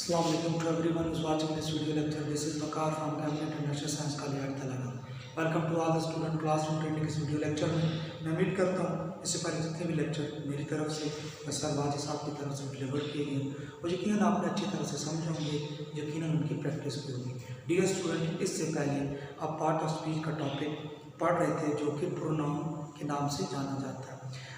Assalamu alaikum to everyone who is watching this video lecture. This is Vakar from Cabinet and Natural Science College Telangana. Welcome to all the student classroom training इस video lecture में मैं उम्मीद करता हूँ इससे पहले जितने भी लेक्चर मेरी तरफ से या सरवाजी साहब की तरफ से डिलीवर किए गए वो यकीनन आपने अच्छी तरह से समझे होंगे, यकीनन उनकी प्रैक्टिस भी होगी। डियर स्टूडेंट, इससे पहले आप पार्ट ऑफ स्पीच का टॉपिक पढ़ रहे थे जो कि प्रोनाउन के नाम से जाना जाता है।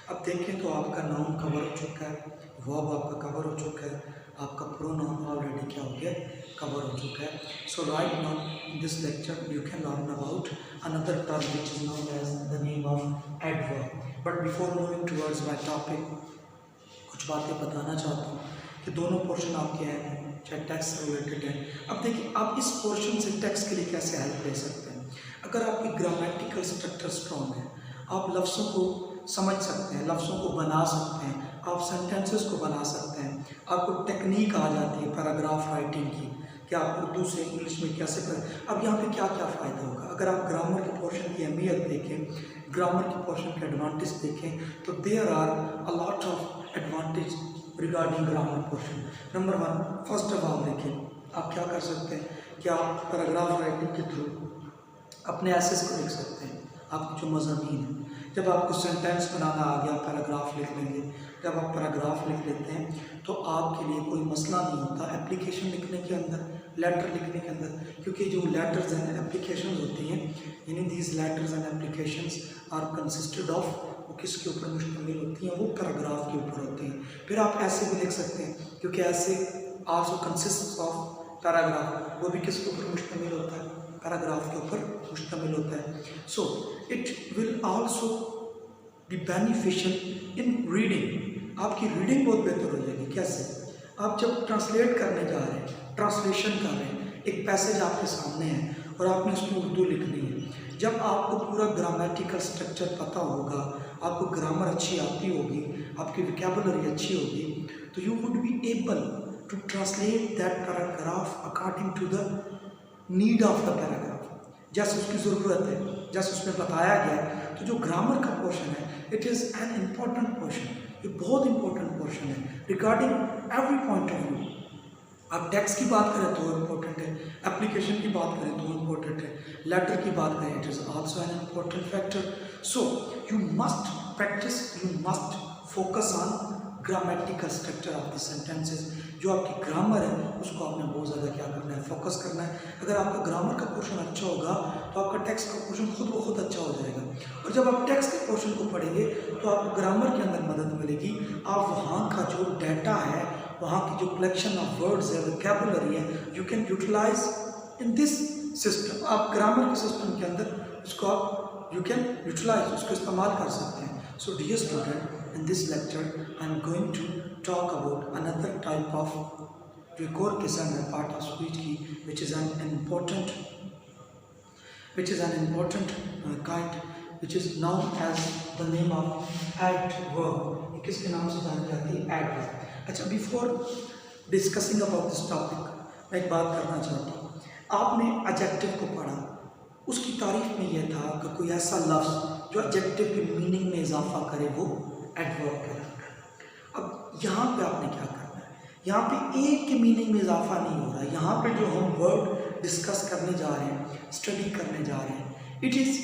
अब देखें तो आपका नाउन कवर हो चुका है, वर्ब आपका कवर हो चुका है, आपका प्रोनाउन ऑलरेडी क्या हो गया, कवर हो चुका है। So right now in this lecture you can learn about another term which is known as the name of adverb. But before moving towards my topic, कुछ बातें बताना चाहता हूँ कि दोनों पोर्शन आपके हैं, चाहे टेक्स्ट से रिलेटेड है। अब देखिए आप इस पोर्शन से टेक्स्ट के लिए कैसे हेल्प ले सकते हैं। अगर आपकी ग्रामेटिकल स्ट्रक्चर स्ट्रॉन्ग है, आप लफ्ज़ों को समझ सकते हैं, लफ्ज़ों को बना सकते हैं, आप सेंटेंसेस को बना सकते हैं, आपको टेक्निक आ जाती है पैराग्राफ राइटिंग की कि आप उर्दू से इंग्लिश में कैसे करें। अब यहाँ पे क्या क्या फ़ायदा होगा अगर आप ग्रामर के पोर्शन की अहमियत देखें, ग्रामर के पोर्शन के एडवांटेज देखें, तो there are a lot of advantage regarding grammar portion. Number one, first of all देखिए आप क्या कर सकते हैं कि आप पैराग्राफ राइटिंग के थ्रू अपने एसेस को लिख सकते हैं। आपकी जो मज़ामीन है, जब आपको सेंटेंस बनाना आ गया पैराग्राफ लिख लेंगे। जब आप पैराग्राफ लिख लेते हैं तो आपके लिए कोई मसला नहीं होता एप्लीकेशन लिखने के अंदर, लेटर लिखने के अंदर, क्योंकि जो लेटर्स एंड एप्लीकेशंस होती हैं, यानी these letters and applications are consisted of, वो किसके ऊपर मुश्तमिल होती हैं, वो पैराग्राफ के ऊपर होती हैं। फिर आप ऐसे भी लिख सकते हैं क्योंकि ऐसे आल्सो कंसिस्ट ऑफ पैराग्राफ, वो भी किसके ऊपर मुश्तमिल होता है, पैराग्राफ के ऊपर मुश्तमिल होता है। So it will also be beneficial in reading. आपकी रीडिंग बहुत बेहतर हो जाएगी। कैसे? आप जब ट्रांसलेट करने जा रहे हैं, ट्रांसलेशन कर रहे हैं, एक पैसेज आपके सामने है और आपने उसमें उर्दू लिखनी है, जब आपको पूरा ग्रामेटिकल स्ट्रक्चर पता होगा, आपको ग्रामर अच्छी आती होगी, आपकी वोकैबुलरी अच्छी होगी, तो you would be able to translate that paragraph according to the need of the paragraph, जैसे उसकी ज़रूरत है, जैसे उसमें बताया गया है। तो जो ग्रामर का पोर्शन है, it is an important portion, ये बहुत इंपॉर्टेंट पोर्शन है regarding every point of view. आप टेक्स्ट की बात करें तो इम्पोर्टेंट है, एप्लीकेशन की बात करें तो इम्पोर्टेंट है, लेटर की बात करें it is also an important factor. So you must practice, you must focus on grammatical structure of the sentences. जो आपकी ग्रामर है उसको आपने बहुत ज़्यादा क्या करना है, फोकस करना है। अगर आपका ग्रामर का पोर्शन अच्छा होगा तो आपका टेक्स्ट का पोर्शन खुद ब खुद अच्छा हो जाएगा। और जब आप टेक्स्ट के पोर्शन को पढ़ेंगे तो आपको ग्रामर के अंदर मदद मिलेगी। आप वहाँ का जो डाटा है, वहाँ की जो कलेक्शन ऑफ वर्ड्स है, वोकैबुलरी है, you can utilize in this system. आप ग्रामर के सिस्टम के अंदर उसको आप यू कैन यूटिलाइज, उसको इस्तेमाल कर सकते हैं। So dear student, in this lecture I am going to talk about another type of जो एक और किस्म है पार्ट ऑफ स्पीच की, which is an important kind which is known as the name of adverb। ये किसके नाम से जानी जाती है? adverb। अच्छा, before discussing about this topic मैं एक बात करना चाहता हूँ। आपने एडजेक्टिव को पढ़ा, उसकी तारीफ में यह था कि कोई ऐसा लफ्ज़ जो एडजेक्टिव के मीनिंग में इजाफा करे वो एडवर्ब कहलाता है। अब यहाँ पे आपने क्या करना है, यहाँ पे एक के मीनिंग में इजाफा नहीं हो रहा है। यहाँ पे जो हम वर्ड डिस्कस करने जा रहे हैं, स्टडी करने जा रहे हैं, it is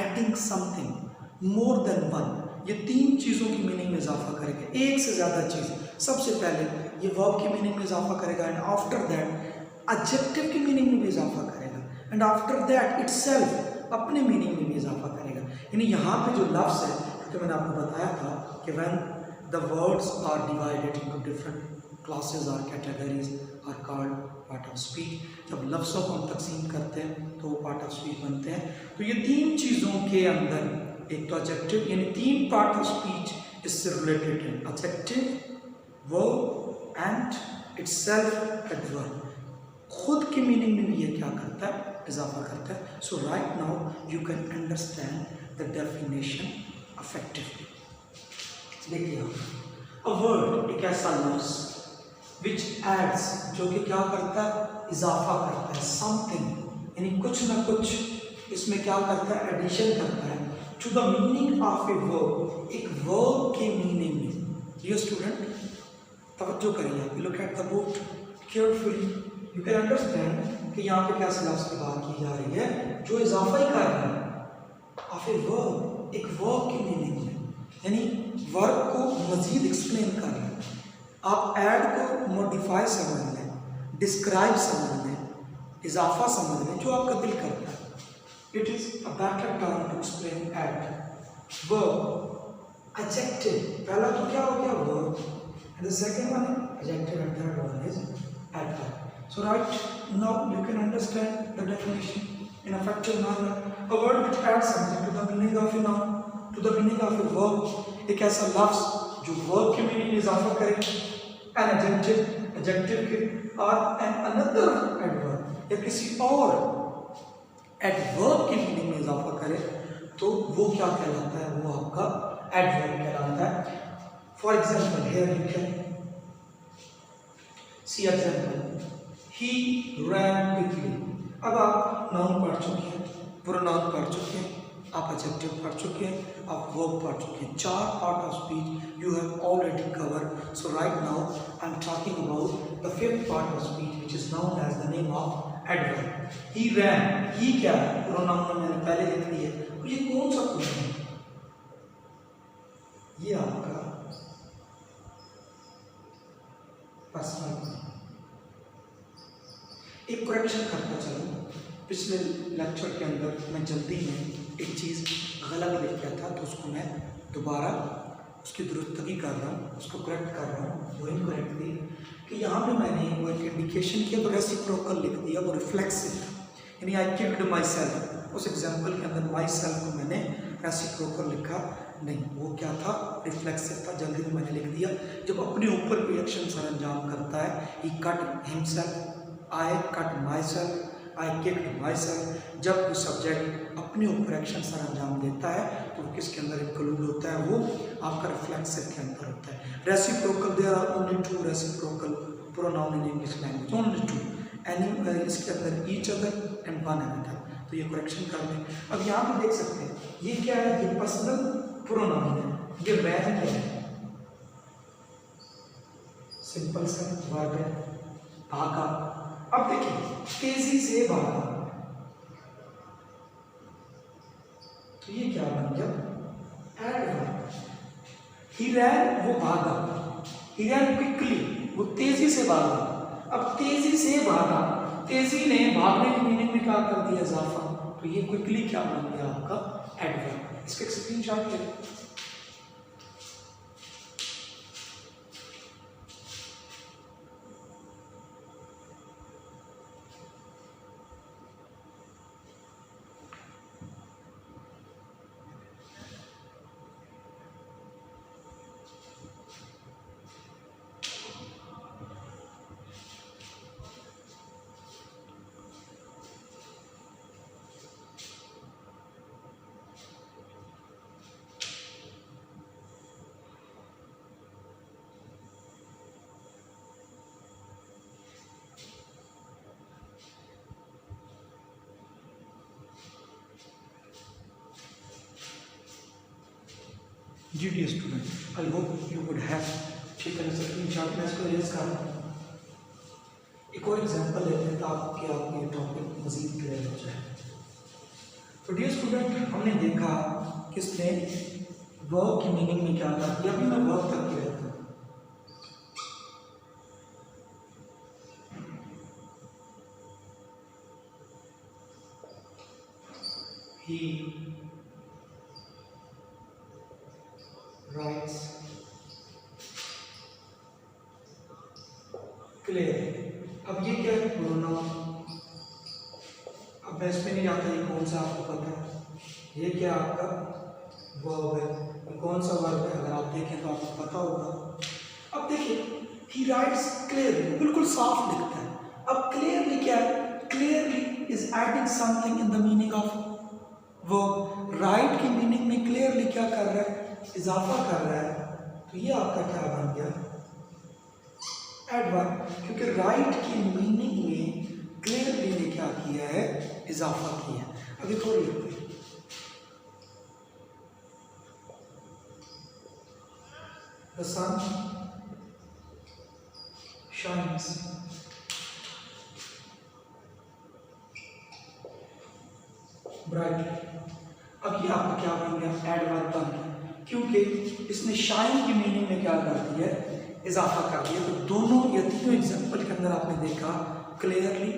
adding something more than one. ये तीन चीज़ों की मीनिंग में इजाफा करेगा, एक से ज़्यादा चीज़। सबसे पहले ये वर्ब की मीनिंग में इजाफा करेगा, एंड आफ्टर दैट एडजेक्टिव की मीनिंग में भी इजाफा करेगा, एंड आफ्टर दैट इटसेल्फ अपने मीनिंग में भी इजाफा करेगा। यानी यहाँ पे जो लफ्ज़ है, तो मैंने आपको बताया था कि when the words are divided into different classes और categories are called part of speech. जब लफ्ज़ों को हम तकसीम करते हैं तो वो पार्ट ऑफ स्पीच बनते हैं। तो ये तीन चीज़ों के अंदर, एक तो एडजेक्टिव, यानी तीन पार्ट ऑफ स्पीच इससे रिलेटेड है, adjective, verb and itself adverb. खुद की मीनिंग में भी ये क्या करता है, इजाफा करता है। So right now you can understand the definition effectively। देखिए a word एक ऐसा लफ्ज़ which adds, जो कि क्या करता है, इजाफा करता है, something यानी कुछ ना कुछ इसमें क्या करता है, एडिशन करता है, to the meaning of a verb, एक verb के मीनिंग में। Dear student, तवज्जो करिए, look at the board, carefully you can understand कि यहाँ पे कैसे लफ्ज की बात की जा रही है जो इजाफा ही कर रहा है ऑफ ए वर्ब, एक वर्ब की मीनिंग में, यानी वर्ब को मजीद एक्सप्लेन कर रहा है। आप ऐड को मॉडिफाई समझ लें, डिस्क्राइब समझ लें, इजाफा समझ लें, जो आपका दिल करता है। It is a better term to explain add. Verb adjective, पहला तो क्या हो गया verb, and the second one adjective and third one is adverb. So right now you can understand the definition in a factual manner. A word which adds something to the meaning of a noun, to the meaning of a verb. एक ऐसा लफ्ज जो verb के meaning में इजाफा करे, an adjective के, और an another adverb या किसी और adverb के meaning में इजाफा करे, तो वो क्या कहलाता है? वो आपका adverb कहलाता है. For example, here you can see example, he ran quickly. अब आप नाउन पढ़ चुके हैं, प्रोनाउन पढ़ चुके हैं, आप एडजेक्टिव पढ़ चुके हैं, आप वर्ब पढ़ चुके हैं. 4 part of speech you have already covered. So right now I am talking about the 5th part of speech which is known as the name of adverb. He ran, he क्या है? Pronoun में मैंने पहले लिख दिया है. तो ये कौन सा क्वेश्चन है? ये आपका पर्सनल. एक करेक्शन करता चलूँ, पिछले लेक्चर के अंदर मैं जल्दी में एक चीज़ गलत लिख किया था, तो उसको मैं दोबारा उसकी दुरुस्तगी कर रहा हूँ, उसको करेक्ट कर रहा हूँ. वो इनकरेक्ट थी कि यहाँ पे मैंने वो एक इंडिकेशन किया तो रेसिप्रोकल लिख दिया, वो रिफ्लेक्सिव था, यानी आई किक्ड माई सेल्फ. उस एग्जाम्पल के अंदर माई सेल्फ को मैंने रेसिप्रोकल लिखा नहीं, वो क्या था? रिफ्लेक्सिव था. जल्दी में मैंने लिख दिया. जब अपने ऊपर कोई एक्शन सर अंजाम करता है, he cut himself, I cut myself, I kicked myself. जब कोई सब्जेक्ट अपने ऊपर एक्शन सर अंजाम देता है तो वो किसके अंदर इंक्लूड होता है? वो आपका रिफ्लेक्सिव के अंदर होता है. Reciprocal, there are only 2 reciprocal pronoun in English language, only 2. Any इसके अंदर each other and one another. तो ये करेक्शन कर लें. अब यहाँ पे देख सकते हैं ये क्या है? ये पर्सनल प्रोनाउन है. ये रैन क्या है? सिंपल सा वर्ब है, भागा. अब देखिए तेजी से भागा, तो ये क्या बन गया? एडवर्ब. ही रैन, वो भागा. ही रैन क्विकली, वो तेजी से भागा. अब तेजी से भागा, तेजी ने भागने की मीनिंग में क्या कर दिया? इजाफा. तो ये क्विकली क्या बन गया? आपका एडवर्ब. इसका एक स्क्रीनशॉट ले. जी dear student, I hope you would have taken a screenshot. मैं इसको रेज कर रहा हूँ. एक और एग्जांपल लेते हैं ताकि आपको ये टॉपिक मजीद क्लियर हो जाए. तो डियर स्टूडेंट, हमने देखा किसने वर्ब की मीनिंग में क्या था. अभी मैं वर्ब तक ही रहता हूँ. He writes clear. अब ये क्या है? प्रोनाउन. अब मैं इसमें नहीं आता ये कौन सा आपको पता है. ये क्या आपका वर्ब है. ये कौन सा वर्ब है? अगर आप देखें तो आपको पता होगा. अब देखिए he writes clearly, बिल्कुल साफ लिखता है. अब clearly क्या है? clearly is adding something in the meaning of verb. write की मीनिंग में clearly क्या कर रहा है? इजाफा कर रहा है. तो ये आपका क्या बन गया? एडवर्ब. क्योंकि राइट की मीनिंग में क्लियरली ने क्या किया है? इजाफा किया. अभी थोड़ी लिखते हैं. The sun shines. ब्राइटली। अब ये आपका क्या बन गया, एडवर्ब बन गया, क्योंकि इसने शाइन की मीनिंग में क्या कर दिया है, इजाफा कर दिया। तो दोनों या तीनों एग्जाम्पल के अंदर आपने देखा clearly,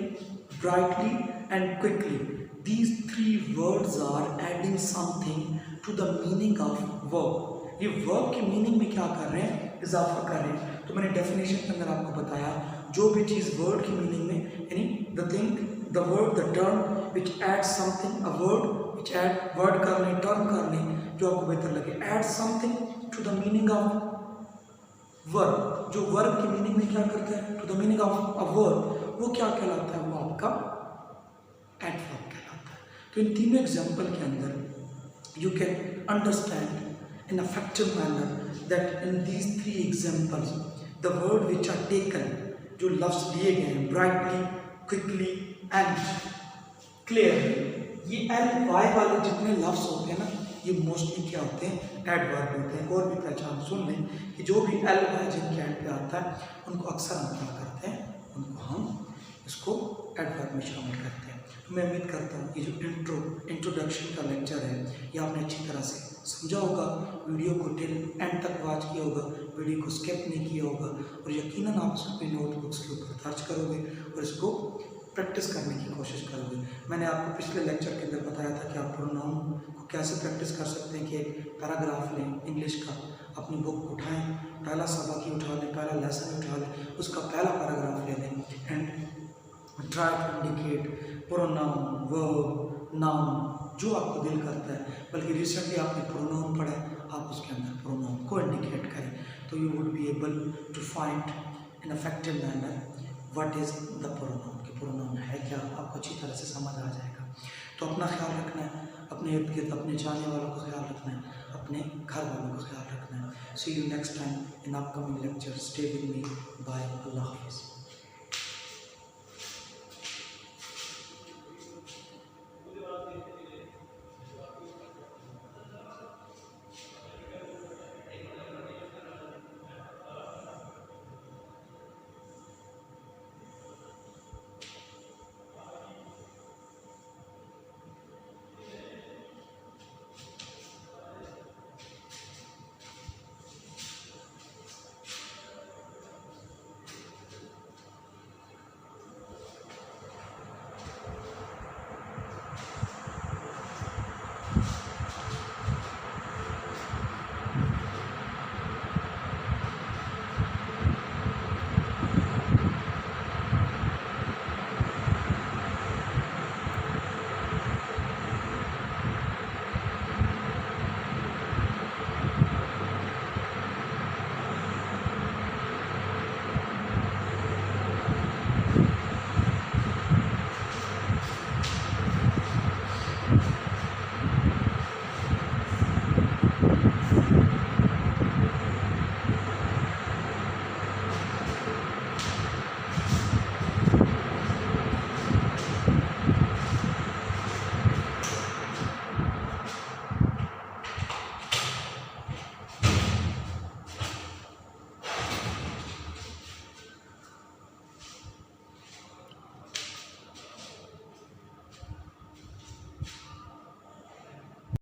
brightly and quickly, these three words are adding something to the meaning of verb. ये वर्ब की मीनिंग में क्या कर रहे हैं, इजाफा कर रहे हैं। तो मैंने डेफिनेशन के अंदर आपको बताया, जो भी चीज़ वर्ड की मीनिंग में, यानी the thing, the word, the term which add something, a word which add, word कर लें, टर्म कर लें, जो आपको बेहतर लगे, add something to the meaning of verb. जो वर्ब की मीनिंग में क्या करता है, to the meaning of a verb, वो क्या कहलाता है, वो आपका एडवर्ब कहलाता है। तो इन तीनों एग्जाम्पल के अंदर you can understand in affective manner that in these three examples the word which are taken, जो लफ्ज लिए गए हैं, ब्राइटली, क्विकली एंड क्लियरली, ये एल वाई वाले जितने लफ्ज होते हैं ना, ये मोस्टली क्या होते हैं, एडवर्ब होते हैं। और भी पहचान सुन लें कि जो भी एल वाई जिनके एंड पे आता है, उनको अक्सर हम क्या करते हैं, उनको हम इसको एडवर्ब में शामिल करते हैं। तो मैं उम्मीद करता हूँ कि जो इंट्रोडक्शन का लेक्चर है, ये आपने अच्छी तरह से समझा होगा, वीडियो को टिल एंड तक वॉच किया होगा, वीडियो को स्किप नहीं किया होगा, और यकीनन आप इसको अपनी नोटबुक्स के ऊपर दर्ज करोगे और इसको प्रैक्टिस करने की कोशिश करोगे। मैंने आपको पिछले लेक्चर के अंदर बताया था कि आप प्रोनाउन को कैसे प्रैक्टिस कर सकते हैं, कि एक पैराग्राफ लें इंग्लिश का, अपनी बुक उठाएं, पहला सबक ही उठा लें, पहला लेसन उठा लें, उसका पहला पैराग्राफ ले लें and try to indicate pronoun, verb, noun, जो आपको दिल करता है। बल्कि रिसेंटली आपने प्रोनाउन पढ़ा, आप उसके अंदर प्रोनाउन को इंडिकेट करें, तो you would be able to find in effective manner what is the pronoun, कि प्रोनाउन है क्या, आपको अच्छी तरह से समझ आ जाएगा। तो अपना ख्याल रखना है, अपने इर्द गिर्द अपने चाहने वालों का ख्याल रखना है, अपने घर वालों का ख्याल रखना है। See you next time in upcoming lecture, stay with me, bye, अल्लाह हाफिज़।